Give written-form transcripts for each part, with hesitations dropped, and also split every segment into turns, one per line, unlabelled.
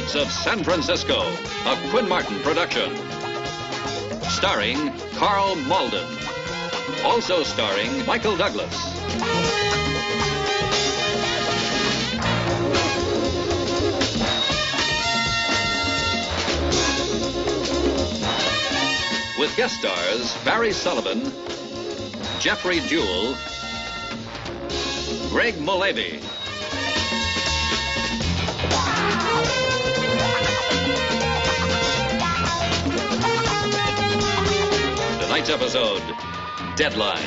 Streets of San Francisco, a Quinn Martin production. Starring Carl Malden. Also starring Michael Douglas. With guest stars Barry Sullivan, Jeffrey Jewell, Greg Mullavey. Tonight's episode, Deadline.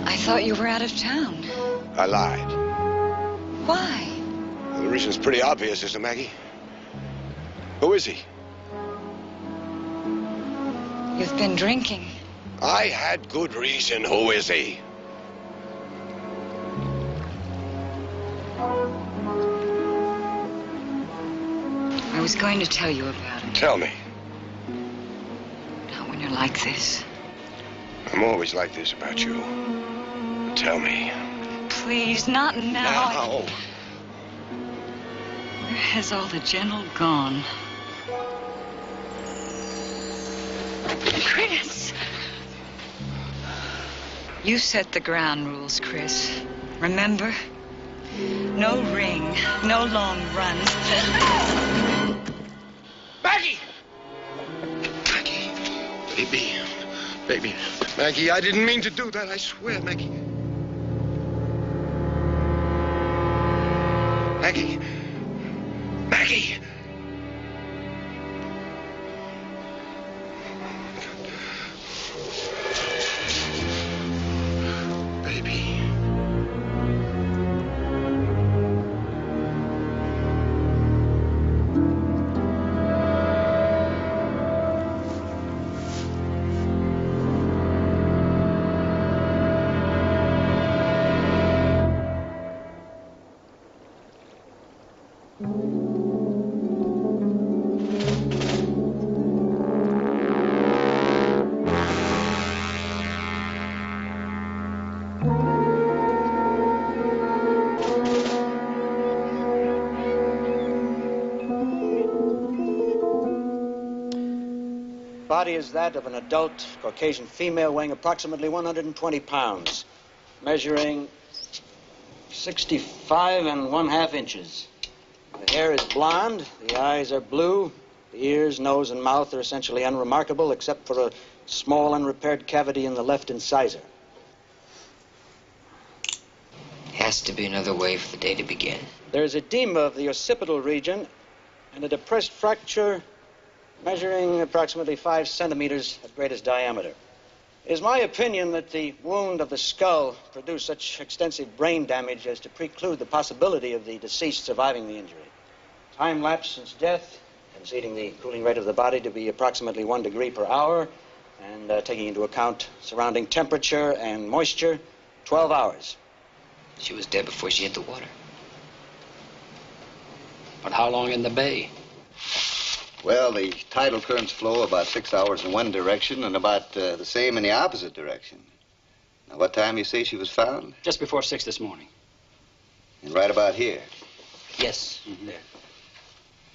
I thought you were out of town.
I lied.
Why?
Well, the reason's pretty obvious, Sister Maggie. Who is he?
You've been drinking.
I had good reason. Who is he?
I was going to tell you about him.
Tell me.
Not when you're like this.
I'm always like this about you. Tell me.
Please, not now.
Now.
Where has all the gentle gone? Chris! You set the ground rules, Chris. Remember? No ring, no long runs.
Maggie! Maggie. Baby. Baby. Maggie, I didn't mean to do that. I swear, Maggie. Maggie. Maggie. Baby.
Body is that of an adult Caucasian female weighing approximately 120 pounds, measuring 65 1/2 inches. The hair is blonde, the eyes are blue, the ears, nose, and mouth are essentially unremarkable except for a Small unrepaired cavity in the left incisor.
Has to be another way for the day to begin.
There's edema of the occipital region and a depressed fracture measuring approximately 5 centimeters at greatest diameter. It is my opinion that the wound of the skull produced such extensive brain damage as to preclude the possibility of the deceased surviving the injury. Time lapse since death, conceding the cooling rate of the body to be approximately 1 degree per hour, and taking into account surrounding temperature and moisture, 12 hours.
She was dead before she hit the water.
But how long in the bay?
Well, the tidal currents flow about 6 hours in one direction and about the same in the opposite direction. Now, what time you say she was found?
Just before 6 this morning.
And right about here.
Yes,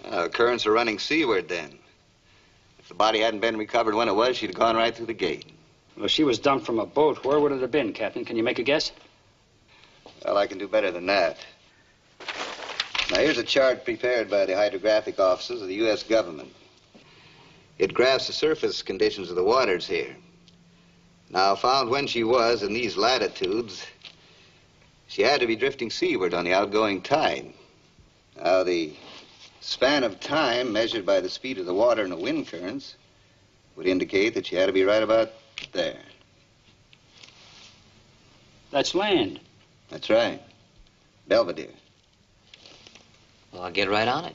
there.
Currents are running seaward then. If the body hadn't been recovered when it was, she'd have gone right through the gate.
Well, if she was dumped from a boat, where would it have been, Captain? Can you make a guess?
Well, I can do better than that. Now, here's a chart prepared by the hydrographic offices of the U.S. government. It graphs the surface conditions of the waters here. Now, found when she was in these latitudes, she had to be drifting seaward on the outgoing tide. Now, the span of time measured by the speed of the water and the wind currents would indicate that she had to be right about there.
That's land.
That's right. Belvedere.
Well, I'll get right on it.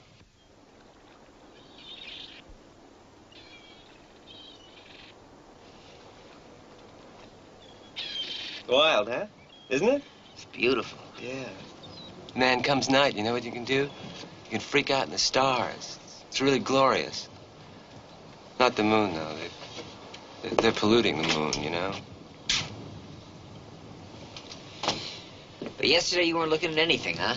Wild, huh? Isn't it?
It's beautiful.
Yeah. Man, comes night, you know what you can do? You can freak out in the stars. It's really glorious. Not the moon, though. They're polluting the moon, you know?
But yesterday you weren't looking at anything, huh?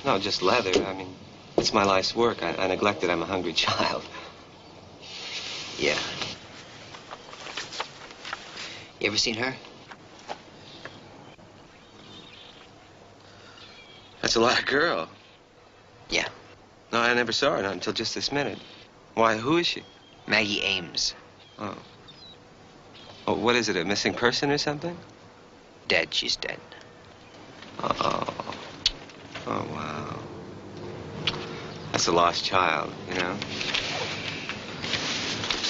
No, just leather. I mean, it's my life's work. I neglected. I'm a hungry child.
Yeah. You ever seen her?
That's a lot of girl.
Yeah.
No, I never saw her, not until just this minute. Why, who is she?
Maggie Ames.
Oh. Oh, what is it, a missing person or something?
Dead. She's dead.
Oh. Oh, wow. That's a lost child, you know?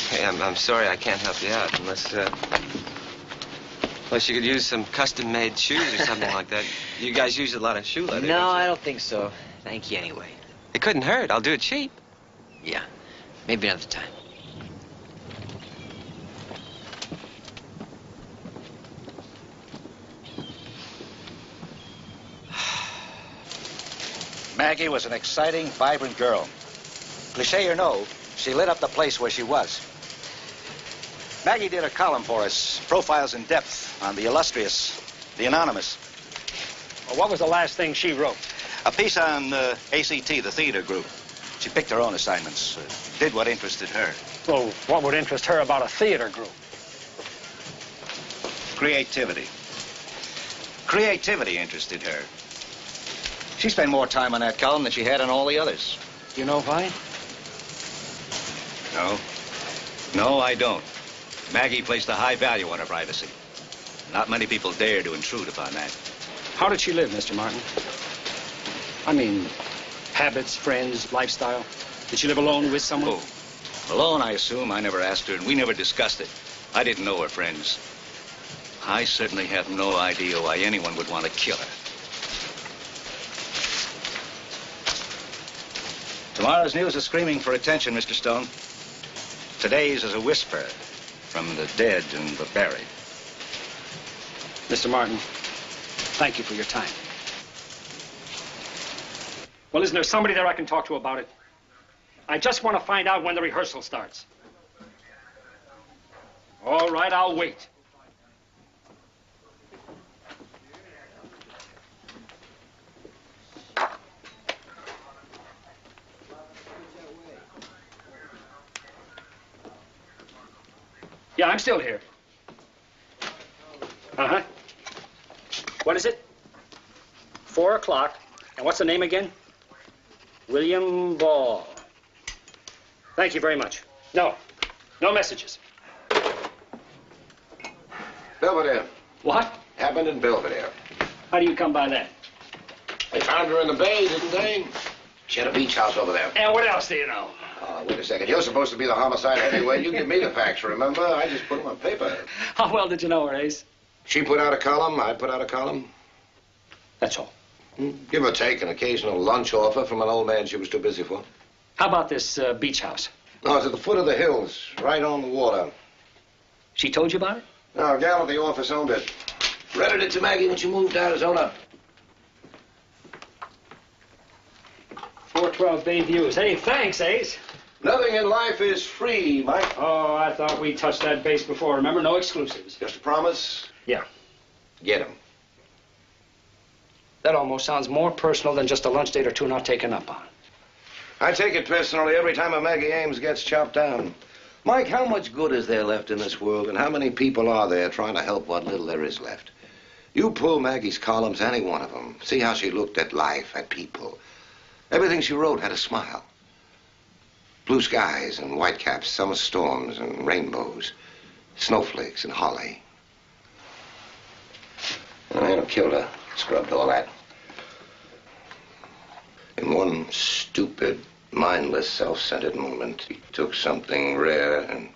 Hey, I'm sorry I can't help you out unless you could use some custom-made shoes or something like that. You guys use a lot of shoe leather,
No,
don't you?
I don't think so. Thank you anyway.
It couldn't hurt. I'll do it cheap.
Yeah. Maybe another time.
Maggie was an exciting, vibrant girl. Cliché or no, she lit up the place where she was. Maggie did a column for us, Profiles in Depth, on the illustrious, the anonymous.
Well, what was the last thing she wrote?
A piece on ACT, the theater group. She picked her own assignments, did what interested her.
Well, what would interest her about a theater group?
Creativity. Creativity interested her. She spent more time on that column than she had on all the others.
Do you know why?
No. No, I don't. Maggie placed a high value on her privacy. Not many people dare to intrude upon that.
How did she live, Mr. Martin? I mean, habits, friends, lifestyle. Did she live alone with someone?
Oh, alone, I assume. I never asked her, and we never discussed it. I didn't know her friends. I certainly have no idea why anyone would want to kill her.
Tomorrow's news is screaming for attention, Mr. Stone. Today's is a whisper from the dead and the buried.
Mr. Martin, thank you for your time. Well, isn't there somebody there I can talk to about it? I just want to find out when the rehearsal starts. All right, I'll wait. Yeah, I'm still here. Uh-huh. What is it? 4 o'clock. And what's the name again? William Ball. Thank you very much. No messages.
Belvedere.
What?
Happened in Belvedere.
How do you come by that?
They found her in the bay, didn't they? She had a beach house over there.
And what else do you know?
Wait a second. You're supposed to be the homicide heavyweight. You give me the facts, remember? I just put them on paper.
How well did you know her, Ace?
She put out a column. I put out a column.
That's all.
Give or take an occasional lunch offer from an old man she was too busy for.
How about this beach house?
No, it's at the foot of the hills, right on the water.
She told you about it?
No, a gal at the office owned it. Rented it to Maggie when she moved to Arizona.
412 Bay Views. Hey, thanks, Ace.
Nothing in life is free, Mike.
Oh, I thought we touched that base before. Remember, no exclusives.
Just a promise?
Yeah.
Get him.
That almost sounds more personal than just a lunch date or two not taken up on.
I take it personally every time a Maggie Ames gets chopped down. Mike, how much good is there left in this world, and how many people are there trying to help what little there is left? You pull Maggie's columns, any one of them. See how she looked at life, at people. Everything she wrote had a smile. Blue skies and white caps, summer storms and rainbows, snowflakes and holly. I ain't killed her, scrubbed all that. In one stupid, mindless, self-centered moment, he took something rare and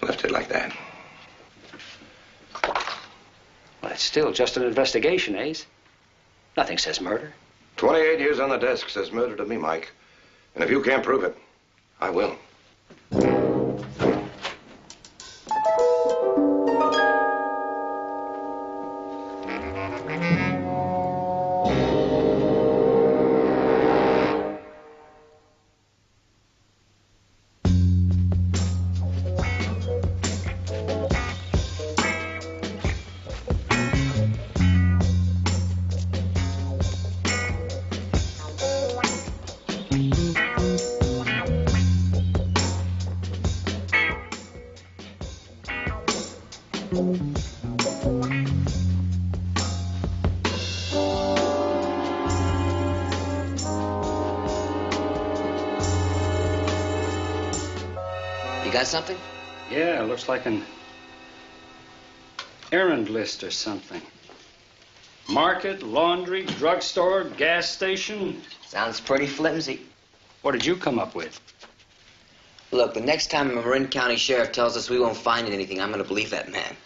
left it like that.
Well, it's still just an investigation, Ace. Nothing says murder.
28 years on the desk says murder to me, Mike. And if you can't prove it, I will.
You got something?
Yeah, looks like an errand list or something. Market, laundry, drugstore, gas station.
Sounds pretty flimsy.
What did you come up with?
Look, the next time a Marin County sheriff tells us we won't find anything, I'm going to believe that man.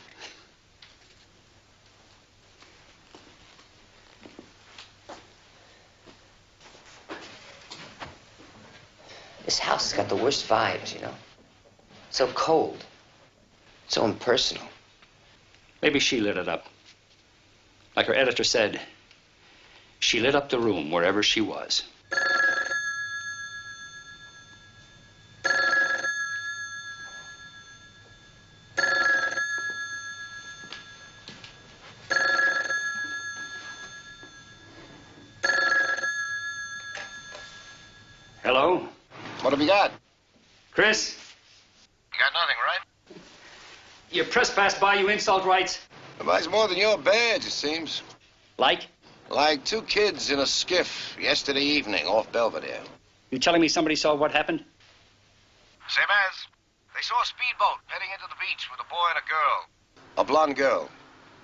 This house has got the worst vibes, you know? So cold. So impersonal.
Maybe she lit it up. Like her editor said, she lit up the room wherever she was. Hello?
What have you got?
Chris?
You got nothing, right?
Your press passed by you insult rights?
It buys more than your badge, it seems.
Like?
Like 2 kids in a skiff yesterday evening off Belvedere.
You telling me somebody saw what happened?
Same as. They saw a speedboat heading into the beach with a boy and a girl. A blonde girl.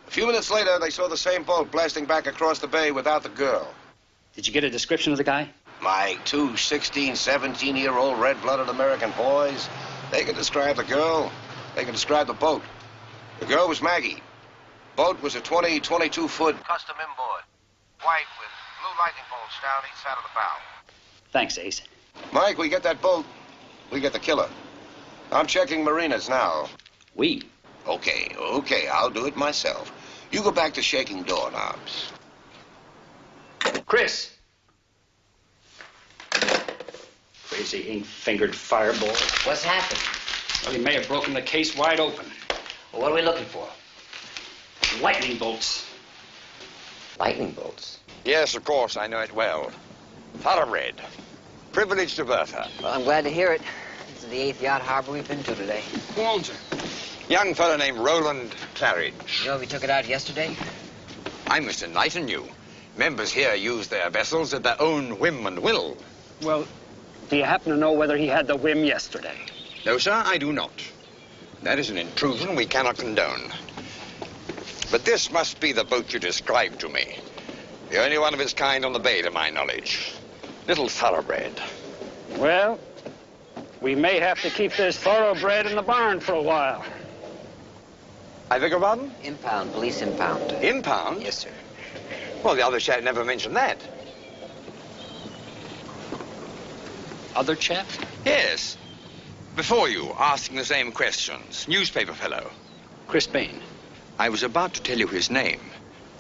A few minutes later, they saw the same boat blasting back across the bay without the girl.
Did you get a description of the guy?
My 2 16, 17-year-old red-blooded American boys, they can describe the girl. They can describe the boat. The girl was Maggie. Boat was a 22-foot custom inboard. White with blue lightning bolts down each side of the bow.
Thanks, Ace.
Mike, we get that boat, we get the killer. I'm checking marinas now.
We?
Okay, I'll do it myself. You go back to shaking doorknobs.
Chris! Crazy ink-fingered fireball.
What's happened?
Well, he may have broken the case wide open.
Well, what are we looking for?
Lightning bolts.
Lightning bolts?
Yes, of course, I know it well. Thoroughbred. Privileged of Bertha.
Well, I'm glad to hear it. This is the 8th yacht harbor we've been to today.
Who owns her?
Young fellow named Roland Claridge.
You know if he took it out yesterday?
I'm Mr. Knighton, you. Members here use their vessels at their own whim and will.
Well, do you happen to know whether he had the whim yesterday?
No, sir, I do not. That is an intrusion we cannot condone. But this must be the boat you described to me. The only one of its kind on the bay, to my knowledge. Little thoroughbred.
Well, we may have to keep this thoroughbred in the barn for a while.
I beg your pardon?
Impound, police impound.
Impound?
Yes, sir.
Well, the other chap never mentioned that.
Other chap?
Yes. Before you, asking the same questions. Newspaper fellow.
Chris Bain.
I was about to tell you his name.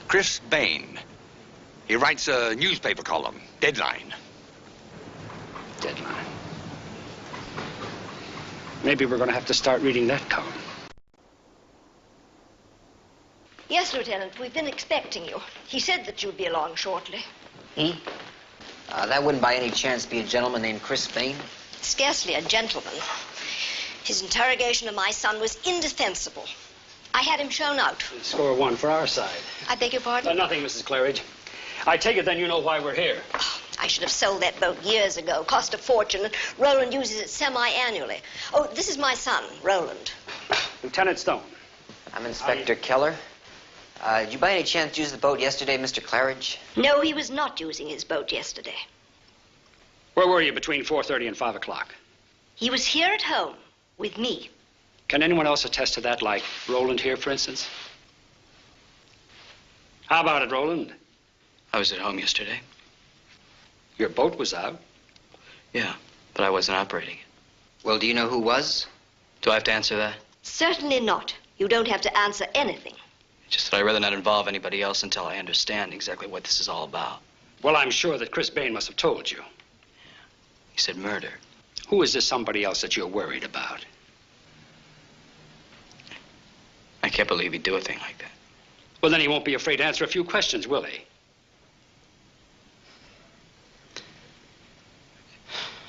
Chris Bain. He writes a newspaper column, Deadline.
Deadline. Maybe we're going to have to start reading that column.
Yes, Lieutenant, we've been expecting you. He said that you'd be along shortly.
He? That wouldn't by any chance be a gentleman named Chris Bain?
Scarcely a gentleman. His interrogation of my son was indefensible. I had him shown out.
Score one for our side.
I beg your pardon?
Nothing, Mrs. Claridge. I take it then you know why we're here.
Oh, I should have sold that boat years ago. Cost a fortune, and Roland uses it semi-annually. Oh, this is my son, Roland.
Lieutenant Stone.
I'm Inspector Keller. Did you by any chance use the boat yesterday, Mr. Claridge?
No, he was not using his boat yesterday.
Where were you between 4:30 and 5 o'clock?
He was here at home with me.
Can anyone else attest to that, like Roland here, for instance? How about it, Roland?
I was at home yesterday.
Your boat was out?
Yeah, but I wasn't operating it.
Well, do you know who was?
Do I have to answer that?
Certainly not. You don't have to answer anything.
It's just that I'd rather not involve anybody else until I understand exactly what this is all about.
Well, I'm sure that Chris Bain must have told you.
He said murder.
Who is this somebody else that you're worried about?
I can't believe he'd do a thing like that.
Well, then he won't be afraid to answer a few questions, will he?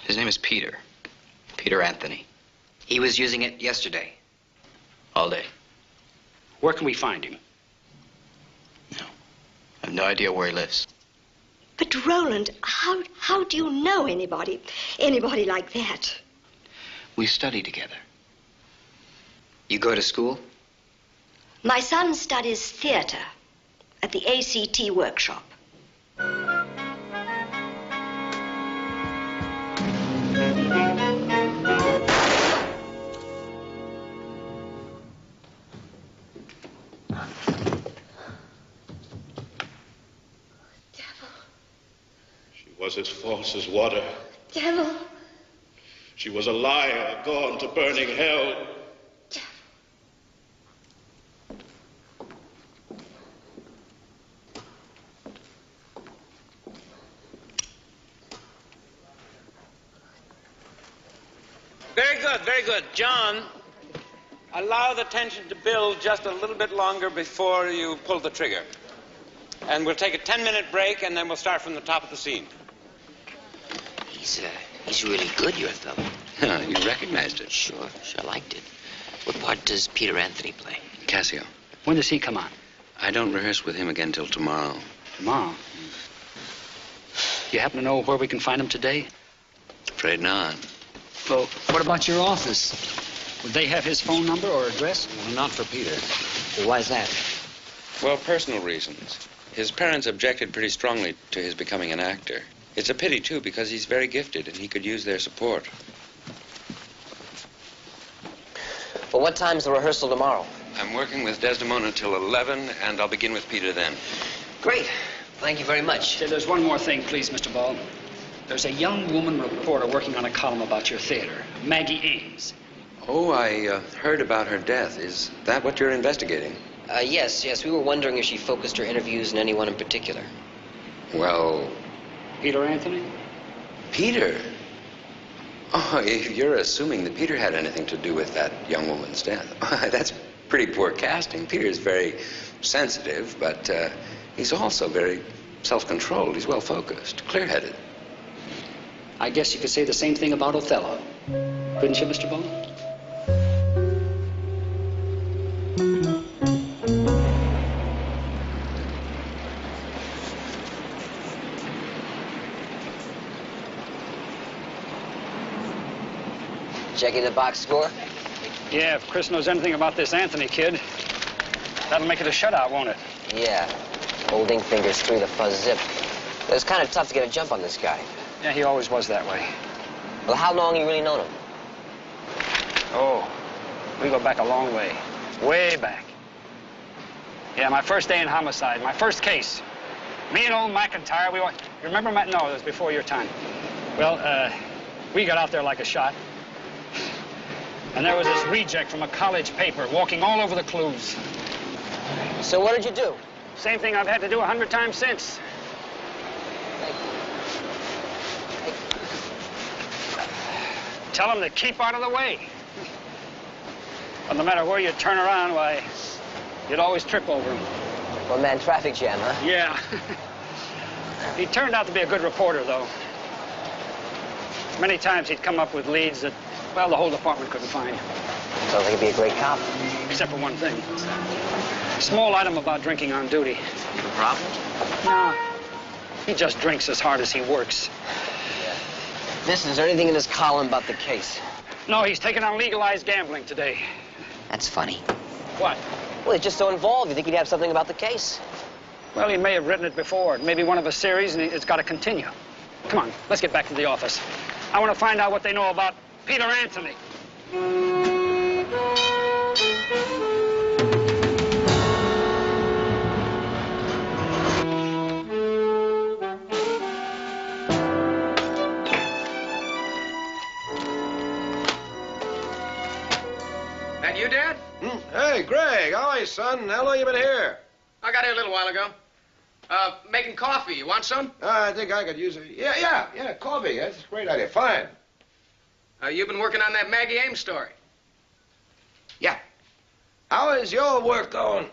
His name is Peter. Peter Anthony.
He was using it yesterday.
All day.
Where can we find him?
No. I have no idea where he lives.
But, Roland, how do you know anybody like that?
We study together.
You go to school?
My son studies theater at the ACT workshop.
Was as false as water.
Devil.
She was a liar, gone to burning hell.
Devil.
Very good, very good. John, allow the tension to build just a little bit longer before you pull the trigger. And we'll take a 10-minute break, and then we'll start from the top of the scene.
He's really good, your fellow.
You recognized it?
Sure, liked it. What part does Peter Anthony play?
Cassio.
When does he come on?
I don't rehearse with him again till tomorrow.
Tomorrow? You happen to know where we can find him today?
Afraid not.
Well, what about your office? Would they have his phone number or address?
Well, not for Peter.
Well, why is that?
Well, personal reasons. His parents objected pretty strongly to his becoming an actor. It's a pity, too, because he's very gifted and he could use their support.
Well, what time's the rehearsal tomorrow?
I'm working with Desdemona till 11, and I'll begin with Peter then.
Great. Thank you very much.
Say, there's one more thing, please, Mr. Ball. There's a young woman reporter working on a column about your theater, Maggie Ames.
Oh, I heard about her death. Is that what you're investigating?
Yes. We were wondering if she focused her interviews on anyone in particular.
Well...
Peter Anthony?
Peter? Oh, you're assuming that Peter had anything to do with that young woman's death. That's pretty poor casting. Peter's very sensitive, but he's also very self-controlled. He's well-focused, clear-headed.
I guess you could say the same thing about Othello. Couldn't you, Mr. Ball?
Checking the box score?
Yeah, if Chris knows anything about this Anthony kid, that'll make it a shutout, won't it?
Yeah. Holding fingers through the fuzz zip. It was kind of tough to get a jump on this guy.
Yeah, he always was that way.
Well, how long you really known him?
Oh, we go back a long way. Way back. Yeah, my first day in homicide, my first case. Me and old McIntyre, you remember Matt? No, it was before your time. Well, we got out there like a shot. And there was this reject from a college paper walking all over the clues.
So what did you do?
Same thing I've had to do 100 times since. Tell him to keep out of the way. But no matter where you turn around, why, you'd always trip over him.
One-man traffic jam, huh?
Yeah. He turned out to be a good reporter, though. Many times he'd come up with leads that, well, the whole department couldn't find.
Sounds like he'd be a great cop.
Except for one thing. A small item about drinking on duty.
You have a problem?
No. He just drinks as hard as he works.
Listen, is there anything in this column about the case?
No, he's taken on legalized gambling today.
That's funny.
What?
Well, he's just so involved. You think he'd have something about the case?
Well, he may have written it before. Maybe one of a series, and it's got to continue. Come on, let's get back to the office. I want to find out what they know about Peter Anthony.
That you, Dad?
Hey, Greg, how are you, son? How long you been here?
I got here a little while ago. Making coffee. You want some?
I think I could use it. Yeah, coffee. That's a great idea. Fine.
You've been working on that Maggie Ames story.
Yeah. How is your work going?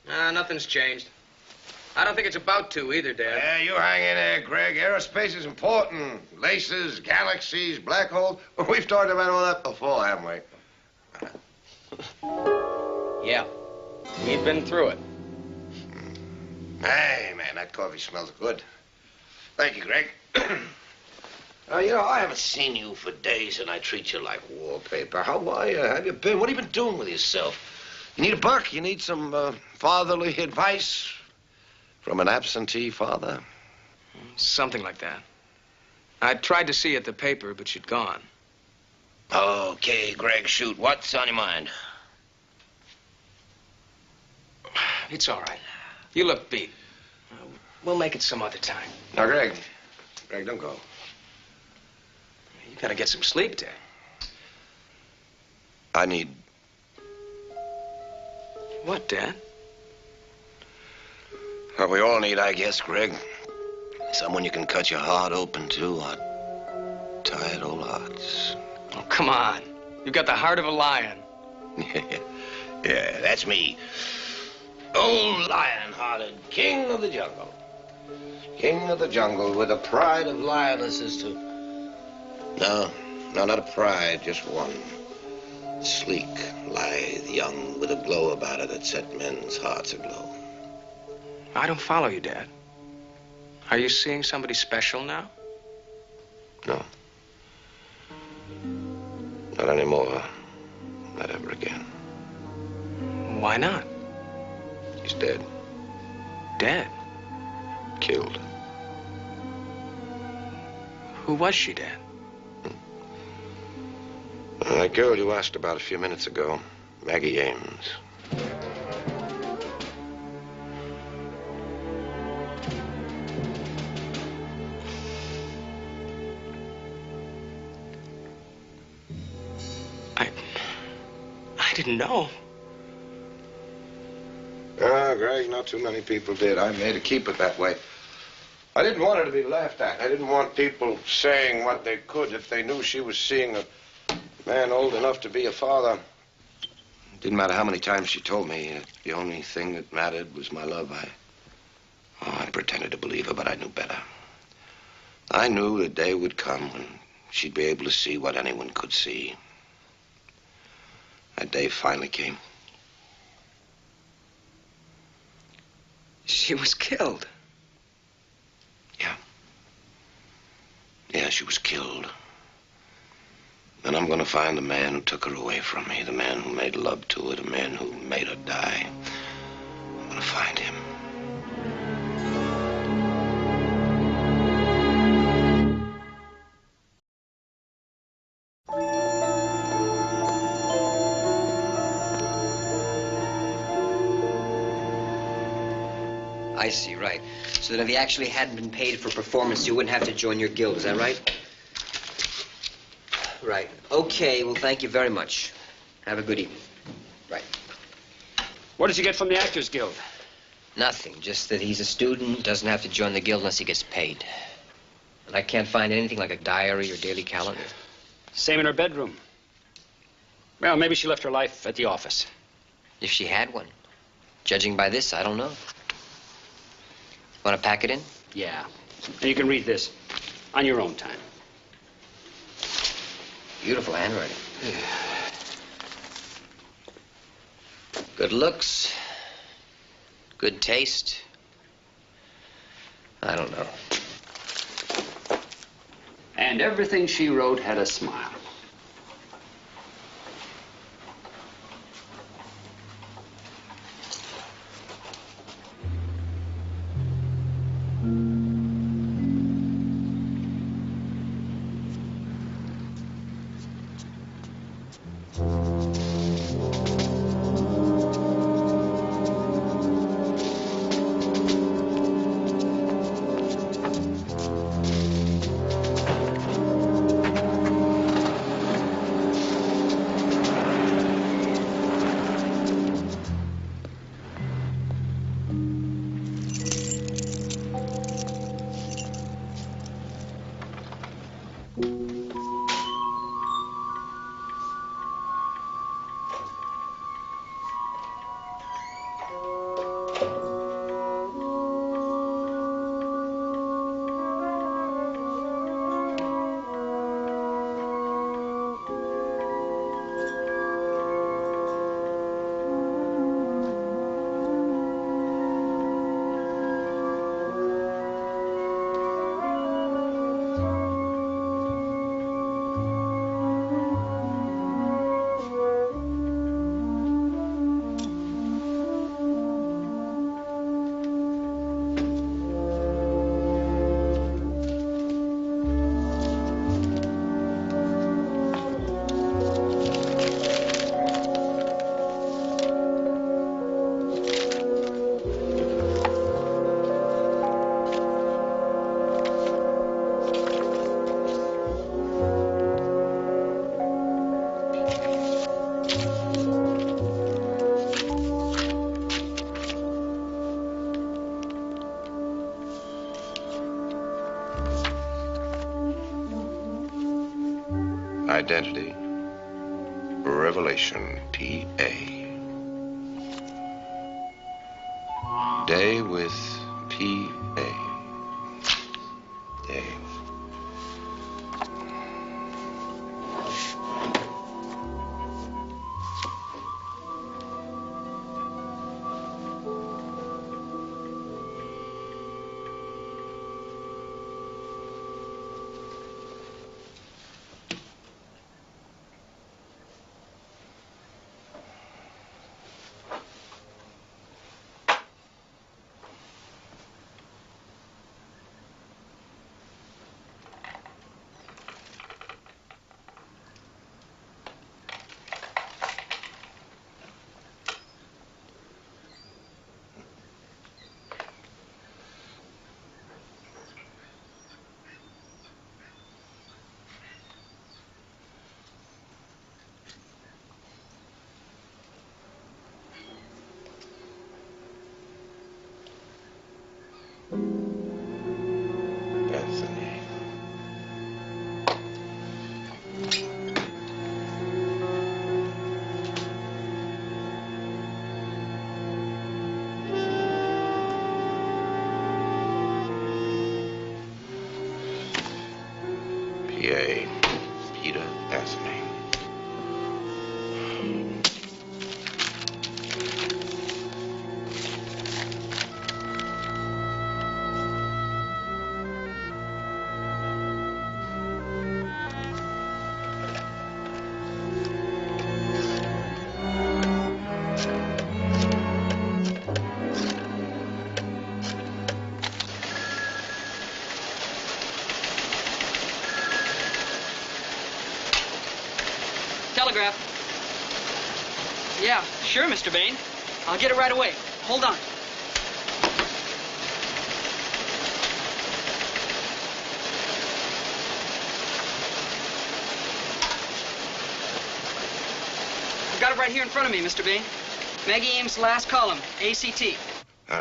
Nothing's changed. I don't think it's about to either, Dad.
Yeah, you hang in there, Greg. Aerospace is important. Laces, galaxies, black holes. We've talked about all that before, haven't we?
Yeah. We've been through it.
Hey, man, that coffee smells good. Thank you, Greg. I haven't seen you for days, and I treat you like wallpaper. How are you? Have you been? What have you been doing with yourself? You need a buck? You need some fatherly advice from an absentee father?
Something like that. I tried to see you at the paper, but you'd gone.
Okay, Greg, shoot. What's on your mind?
It's all right. You look beat. We'll make it some other time.
Now, Greg, don't go.
You gotta get some sleep, Dad.
I need...
What, Dad?
Well, we all need, I guess, Greg. Someone you can cut your heart open to, our tired old hearts.
Oh, come on. You've got the heart of a lion.
Yeah, that's me. Old lion-hearted king of the jungle. King of the jungle with the pride of lionesses too. No, not a pride, just one. Sleek, lithe, young, with a glow about it that set men's hearts aglow.
I don't follow you, Dad. Are you seeing somebody special now?
No. Not anymore. Not ever again.
Why not?
He's dead.
Dead?
Killed.
Who was she, Dad?
That girl you asked about a few minutes ago, Maggie Ames.
I didn't know.
Greg, not too many people did. I made her keep it that way. I didn't want her to be laughed at. I didn't want people saying what they could if they knew she was seeing a man old enough to be a father. It didn't matter how many times she told me. The only thing that mattered was my love. I pretended to believe her, but I knew better. I knew the day would come when she'd be able to see what anyone could see. That day finally came.
She was killed.
Yeah. Yeah, she was killed. And I'm going to find the man who took her away from me, the man who made love to her, the man who made her die. I'm going to find him.
I see, right. So that if he actually hadn't been paid for performance, you wouldn't have to join your guild, is that right? Right. Okay, well, thank you very much. Have a good evening. Right.
What did you get from the Actors Guild?
Nothing, just that he's a student, doesn't have to join the guild unless he gets paid. And I can't find anything like a diary or daily calendar.
Same in her bedroom. Well, maybe she left her life at the office.
If she had one. Judging by this, I don't know. Want to pack it in?
Yeah. And you can read this on your own time.
Beautiful handwriting. Good looks. Good taste. I don't know.
And everything she wrote had a smile.
Identity, Revelation, P.A. Day with P.A. Day. Anthony. P.A. Peter Anthony.
telegraph. Yeah, sure, Mr. Bain. I'll get it right away. Hold on. I've got it right here in front of me, Mr. Bain. Maggie Ames' last column, ACT.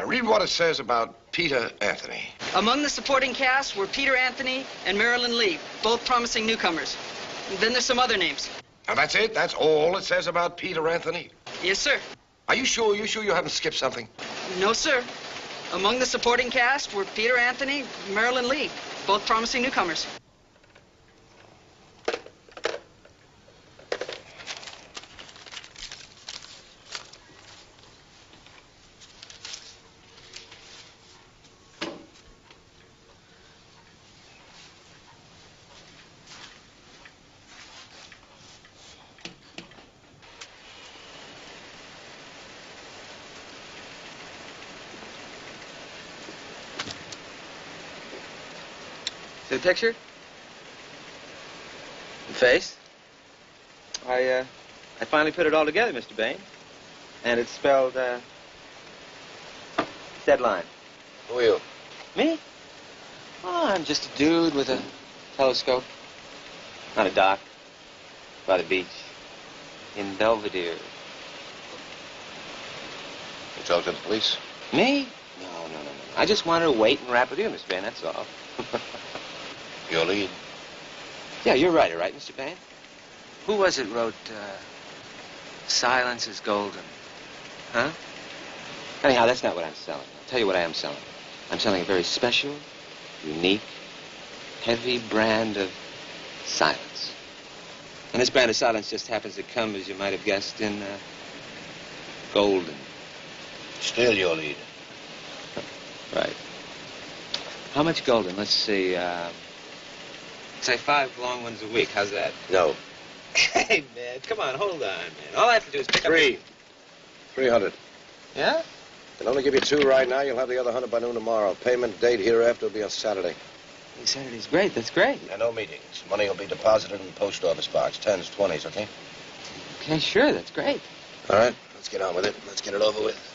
Read what it says about Peter Anthony.
Among the supporting cast were Peter Anthony and Marilyn Lee, both promising newcomers. And then there's some other names.
Now, that's it? That's all it says about Peter Anthony?
Yes, sir.
Are you sure? You sure you haven't skipped something?
No, sir. Among the supporting cast were Peter Anthony, Marilyn Lee, both promising newcomers.
See the picture? The face? I finally put it all together, Mr. Bain. And it's spelled, deadline.
Who are you?
Me? Oh, I'm just a dude with a telescope. On a dock. By the beach. In Belvedere.
You talk to the police?
Me? No. I just wanted to wait and rap with you, Mr. Bain, that's all.
Your lead.
Yeah, you're right, Mr. Bain? Who was it wrote, Silence is Golden? Huh? Anyhow, that's not what I'm selling. I'll tell you what I am selling. I'm selling a very special, unique, heavy brand of silence. And this brand of silence just happens to come, as you might have guessed, in, golden.
Still your lead.
Right. How much golden? Let's see, say 5 long ones a week. How's that?
No.
Hey, man, come on, hold on, man. All I have to do is pick up...
300.
Yeah?
Can only give you 2 right now. You'll have the other 100 by noon tomorrow. Payment date hereafter will be on Saturday.
Hey, Saturday's great. That's great.
Yeah, no meetings. Money will be deposited in the post office box. 10s, 20s, okay?
Okay, sure. That's great.
All right. Let's get on with it. Let's get it over with.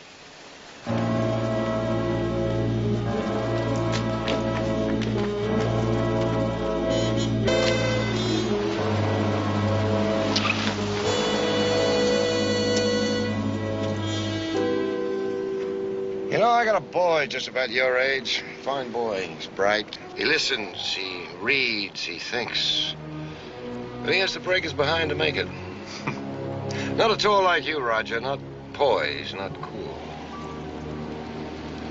You know, I got a boy just about your age. Fine boy. He's bright. He listens, he reads, he thinks. But he has to break his behind to make it. Not at all like you, Roger. Not poised, not cool.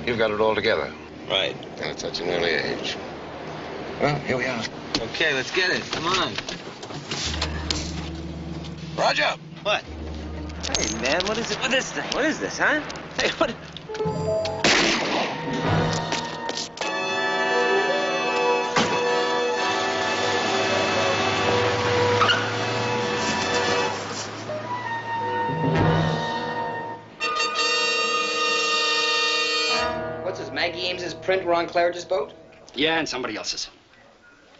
You've got it all together.
Right.
At such an early age. Well, here we are.
Okay, let's get it. Come on.
Roger!
What? Hey, man, what is it with this thing? What is this, huh? Hey, what...
What's this, Maggie Ames's print were on Claridge's boat?
Yeah, and somebody else's.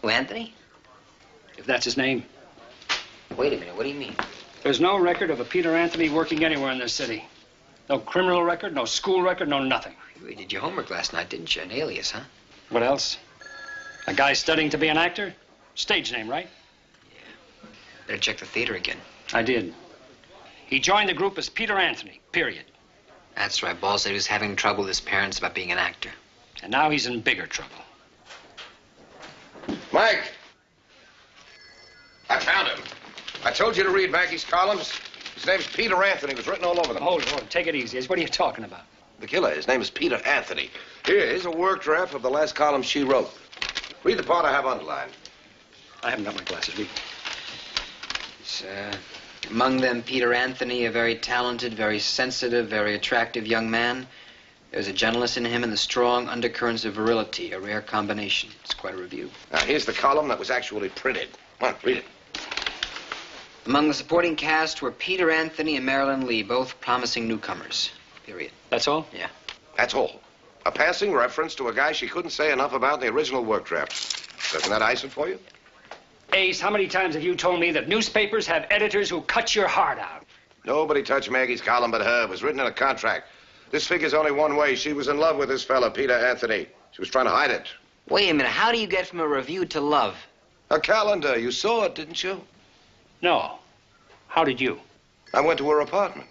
Who, Anthony?
If that's his name.
Wait a minute, what do you mean?
There's no record of a Peter Anthony working anywhere in this city. No criminal record, no school record, no nothing.
You did your homework last night, didn't you? An alias, huh?
What else? A guy studying to be an actor? Stage name, right?
Yeah. Better check the theater again.
I did. He joined the group as Peter Anthony, period.
That's right. Ball said he was having trouble with his parents about being an actor.
And now he's in bigger trouble.
Mike! I found him. I told you to read Maggie's columns. His name's Peter Anthony. It was written all over them.
Hold on. Take it easy. What are you talking about?
The killer. His name is Peter Anthony. Here's a work draft of the last column she wrote. Read the part I have underlined.
I haven't got my glasses. Read.
It's, among them, Peter Anthony, a very talented, very sensitive, very attractive young man. There's a gentleness in him and the strong undercurrents of virility, a rare combination. It's quite a review.
Now, here's the column that was actually printed. Come on, read it.
Among the supporting cast were Peter Anthony and Marilyn Lee, both promising newcomers. Period.
That's all?
Yeah.
That's all. A passing reference to a guy she couldn't say enough about in the original work draft. Doesn't that ice it for you?
Ace, how many times have you told me that newspapers have editors who cut your heart out?
Nobody touched Maggie's column but her. It was written in a contract. This figure's only one way. She was in love with this fella, Peter Anthony. She was trying to hide it.
Wait a minute. How do you get from a review to love?
A calendar. You saw it, didn't you?
No. How did you?
I went to her apartment.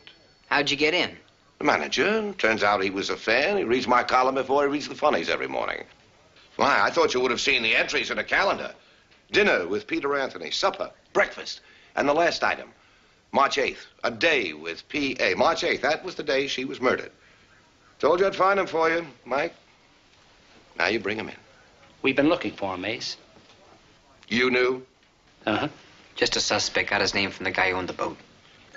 How'd you get in?
The manager. Turns out he was a fan. He reads my column before he reads the funnies every morning. Why, I thought you would have seen the entries in a calendar. Dinner with Peter Anthony, supper, breakfast, and the last item, March 8th, a day with P.A. March 8th, that was the day she was murdered. Told you I'd find him for you, Mike. Now you bring him in.
We've been looking for him, Ace.
You knew?
Uh-huh.
Just a suspect. Got his name from the guy who owned the boat.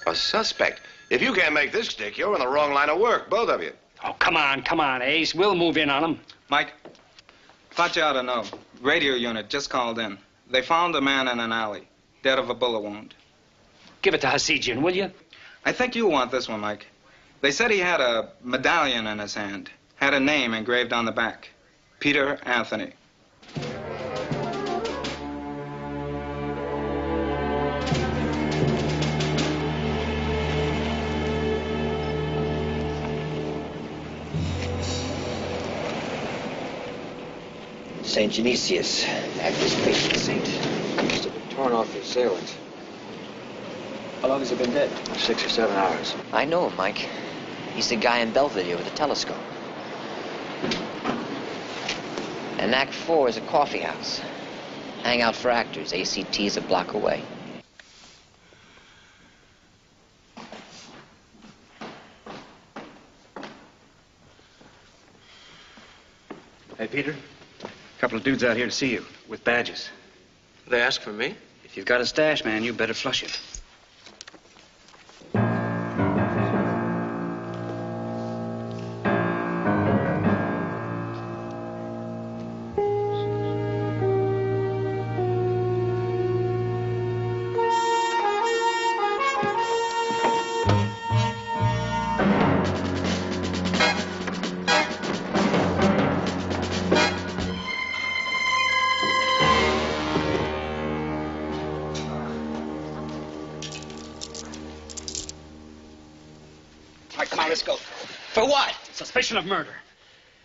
A suspect? If you can't make this stick, you're in the wrong line of work, both of you.
Oh, come on, Ace. We'll move in on him.
Mike, thought you ought to know. Radio unit just called in. They found a man in an alley, dead of a bullet wound.
Give it to Hasidian, will you?
I think you want this one, Mike. They said he had a medallion in his hand, had a name engraved on the back. Peter Anthony.
St. Genesius, actor's patron saint. Must have been torn off the assailant. How long has he been dead? 6 or 7 hours.
I know him, Mike. He's the guy in Belvedere with the telescope. And Act 4 is a coffee house. Hangout for actors. ACT is a block away.
Hey, Peter. A couple of dudes out here to see you, with badges.
They ask for me?
If you've got a stash, man, you better flush it.
For what?
Suspicion of murder.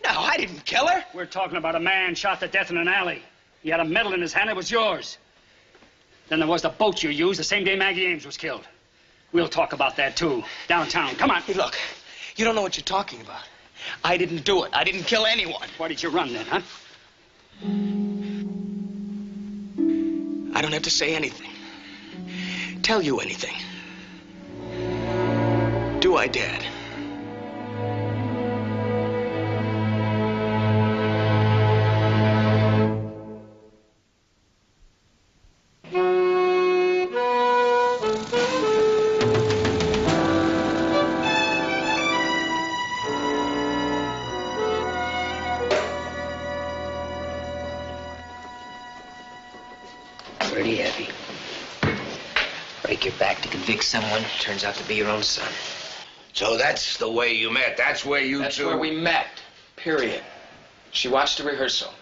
No, I didn't kill her.
We're talking about a man shot to death in an alley. He had a medal in his hand. It was yours. Then there was the boat you used the same day Maggie Ames was killed. We'll talk about that, too. Downtown. Come on.
Hey, look. You don't know what you're talking about. I didn't do it. I didn't kill anyone.
Why did you run then, huh?
I don't have to say anything. Tell you anything. Do I, Dad?
Pretty heavy. Break your back to convict someone, turns out to be your own son.
So that's the way you met. That's where you
That's
two...
where we met, period. She watched the rehearsal.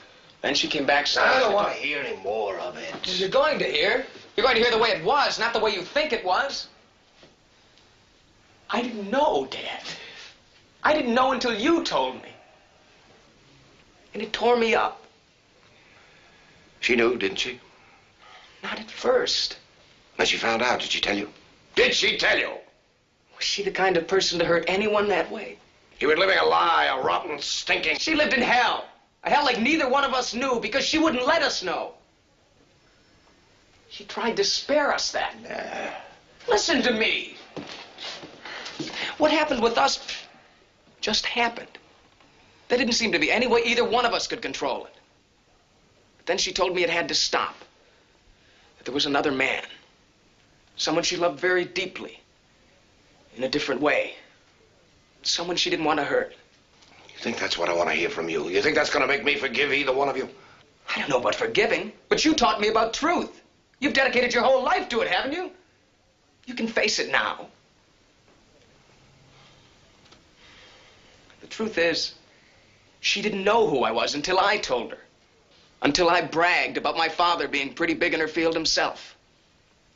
Then she came back...
I don't want to hear any more of it.
You're going to hear. You're going to hear the way it was, not the way you think it was. I didn't know, Dad. I didn't know until you told me. And it tore me up.
She knew, didn't she?
Not at first.
When she found out, did she tell you? Did she tell you?
Was she the kind of person to hurt anyone that way?
You were living a lie, a rotten, stinking...
She lived in hell. A hell like neither one of us knew because she wouldn't let us know. She tried to spare us that. Listen to me. What happened with us just happened. There didn't seem to be any way either one of us could control it. But then she told me it had to stop. That there was another man. Someone she loved very deeply. In a different way. Someone she didn't want to hurt.
You think that's what I want to hear from you? You think that's going to make me forgive either one of you?
I don't know about forgiving, but you taught me about truth. You've dedicated your whole life to it, haven't you? You can face it now. The truth is, she didn't know who I was until I told her. Until I bragged about my father being pretty big in her field himself.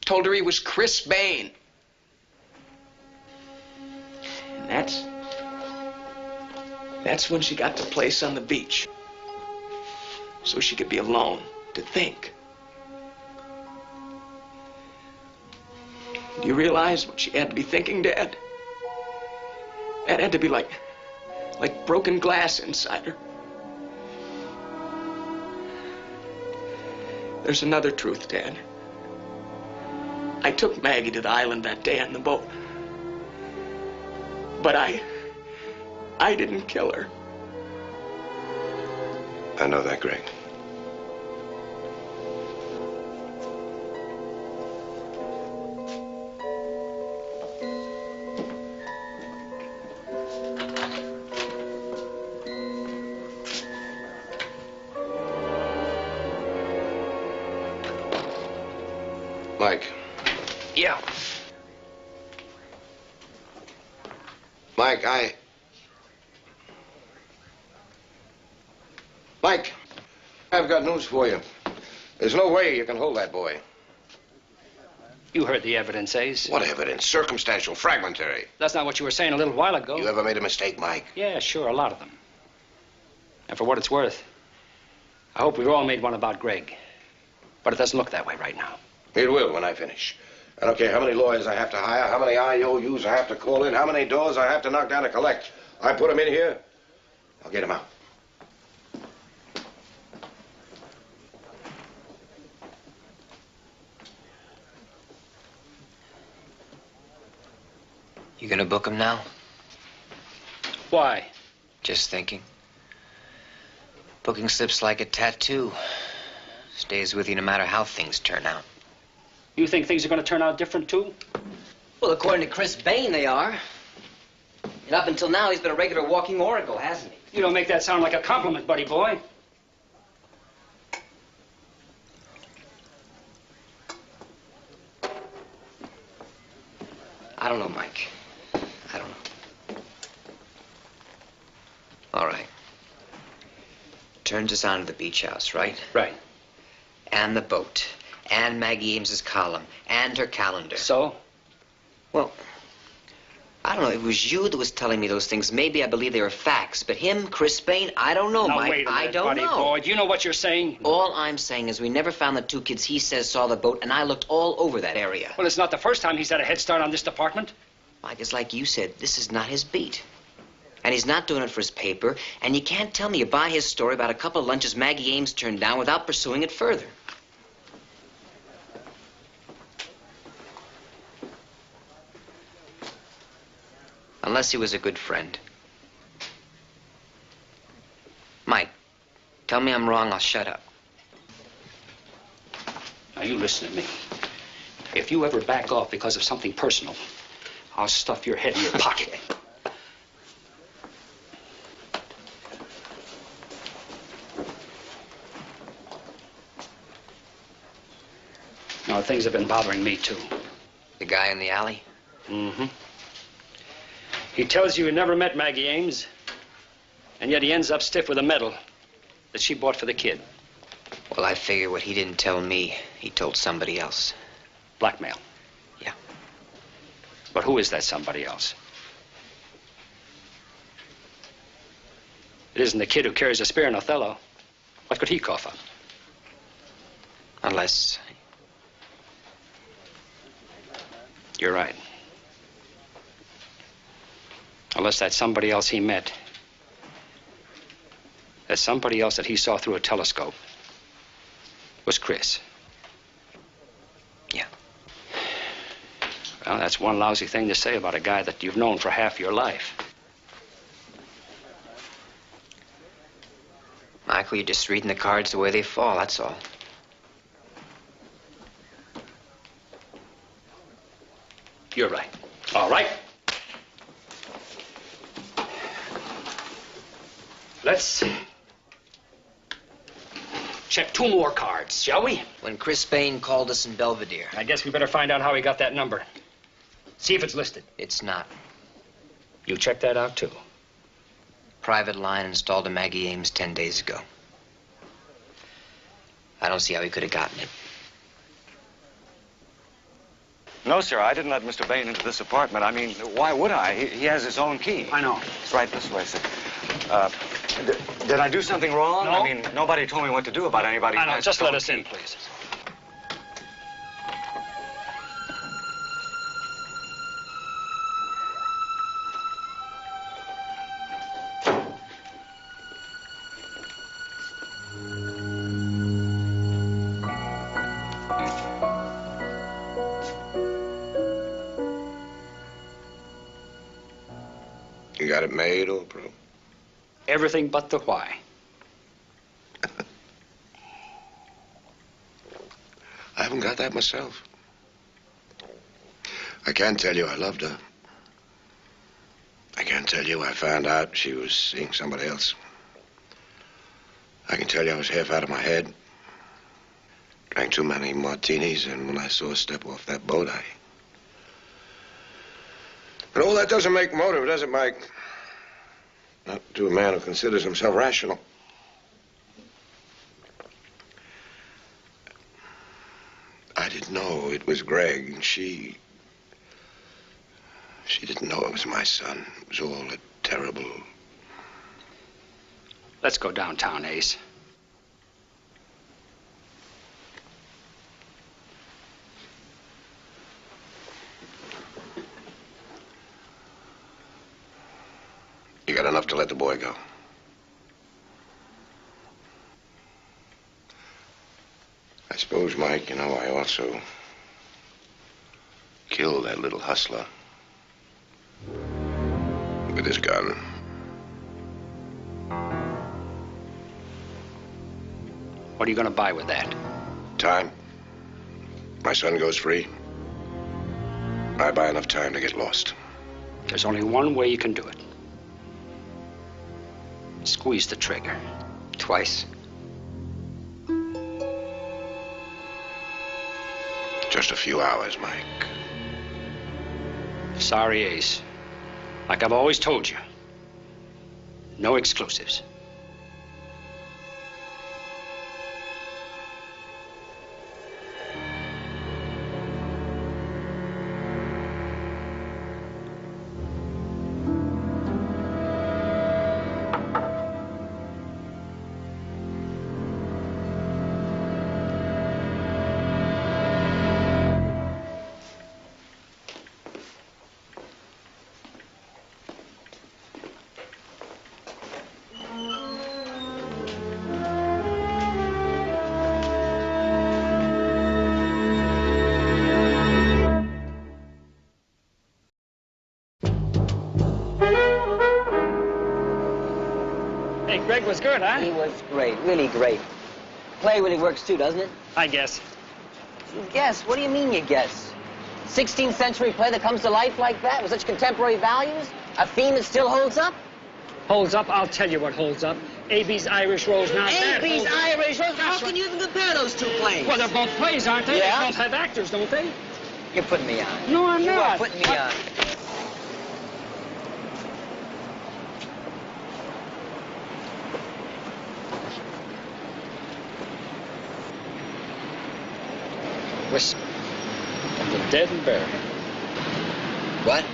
Told her he was Chris Bain. And that's when she got the place on the beach. So she could be alone to think. Do you realize what she had to be thinking, Dad? That had to be like broken glass inside her. There's another truth, Dad. I took Maggie to the island that day on the boat. But I didn't kill her.
I know that, Greg. Mike.
Yeah.
Mike, Mike, I've got news for you. There's no way you can hold that boy.
You heard the evidence, Ace.
What evidence? Circumstantial, fragmentary.
That's not what you were saying a little while ago.
You ever made a mistake, Mike?
Yeah, sure, a lot of them. And for what it's worth, I hope we've all made one about Greg. But it doesn't look that way right now.
It will when I finish. I don't care how many lawyers I have to hire, how many IOUs I have to call in, how many doors I have to knock down to collect. I put them in here, I'll get them out.
You gonna book him now?
Why?
Just thinking. Booking slips like a tattoo. Stays with you no matter how things turn out.
You think things are going to turn out different, too?
Well, according to Chris Bain, they are. And up until now, he's been a regular walking oracle, hasn't he?
You don't make that sound like a compliment, buddy boy.
I don't know, Mike. I don't know. All right. Turns us on to the beach house, right?
Right.
And the boat. And Maggie Ames's column. And her calendar.
So?
Well, I don't know. It was you that was telling me those things. Maybe I believe they were facts. But him, Chris Bain, I don't know,
Now,
Mike.
wait a minute,
I don't
buddy
know.
boy. Do you know what you're saying?
All I'm saying is we never found the two kids he says saw the boat, and I looked all over that area.
Well, it's not the first time he's had a head start on this department.
Mike, it's like you said, this is not his beat. And he's not doing it for his paper, and you can't tell me you buy his story about a couple of lunches Maggie Ames turned down without pursuing it further. Unless he was a good friend. Mike, tell me I'm wrong, I'll shut up.
Now, you listen to me. If you ever back off because of something personal, I'll stuff your head in your pocket. No, things have been bothering me, too.
The guy in the alley?
Mm-hmm. He tells you he never met Maggie Ames, and yet he ends up stiff with a medal that she bought for the kid.
Well, I figure what he didn't tell me, he told somebody else.
Blackmail.
Yeah.
But who is that somebody else? It isn't the kid who carries a spear in Othello. What could he cough up?
Unless...
You're right. Unless that somebody else he met, that somebody else that he saw through a telescope, was Chris.
Yeah.
Well, that's one lousy thing to say about a guy that you've known for half your life.
Michael, you're just reading the cards the way they fall, that's all.
You're right. All right. Let's check two more cards, shall we?
When Chris Bain called us in Belvedere.
I guess we better find out how he got that number. See if it's listed.
It's not.
You check that out, too.
Private line installed to Maggie Ames 10 days ago.
I don't see how he could have gotten it.
No, sir, I didn't let Mr. Bain into this apartment. I mean, why would I? He has his own key.
I know.
It's right this way, sir. Did I do something wrong?
No.
I mean, nobody told me what to do about anybody.
I know. Just let us in, please.
You got it made, old bro?
Everything but the why.
I haven't got that myself. I can't tell you I loved her. I can't tell you I found out she was seeing somebody else. I can tell you I was half out of my head. Drank too many martinis, and when I saw her step off that boat, But all that doesn't make motive, does it, Mike? Not to a man who considers himself rational. I didn't know it was Greg, and she didn't know it was my son. It was all a terrible...
Let's go downtown, Ace.
You got enough to let the boy go? I suppose, Mike, you know, I also killed that little hustler with his gun.
What are you going to buy with that?
Time. My son goes free. I buy enough time to get lost.
There's only one way you can do it. Squeeze the trigger.
Twice.
Just a few hours, Mike.
Sorry, Ace. Like I've always told you. No exclusives. Greg was good, huh?
He was great, really great. Play really works too, doesn't it?
I guess.
You guess? What do you mean you guess? 16th century play that comes to life like that with such contemporary values? A theme that still holds up?
Holds up? I'll tell you what holds up. A.B.'s Irish Rose. Now
A.B.'s Irish Rose? How can you even compare those two plays?
Well, they're both plays, aren't they?
Yeah.
They both have actors, don't they?
You're putting me on.
No, I'm
you
not.
You are putting me on.
Whisper of the dead and buried.
What?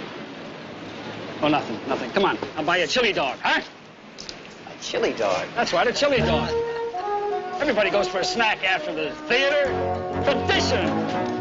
Oh, nothing, nothing. Come on, I'll buy you a chili dog, huh?
A chili dog?
That's right, a chili dog. Everybody goes for a snack after the theater. Tradition.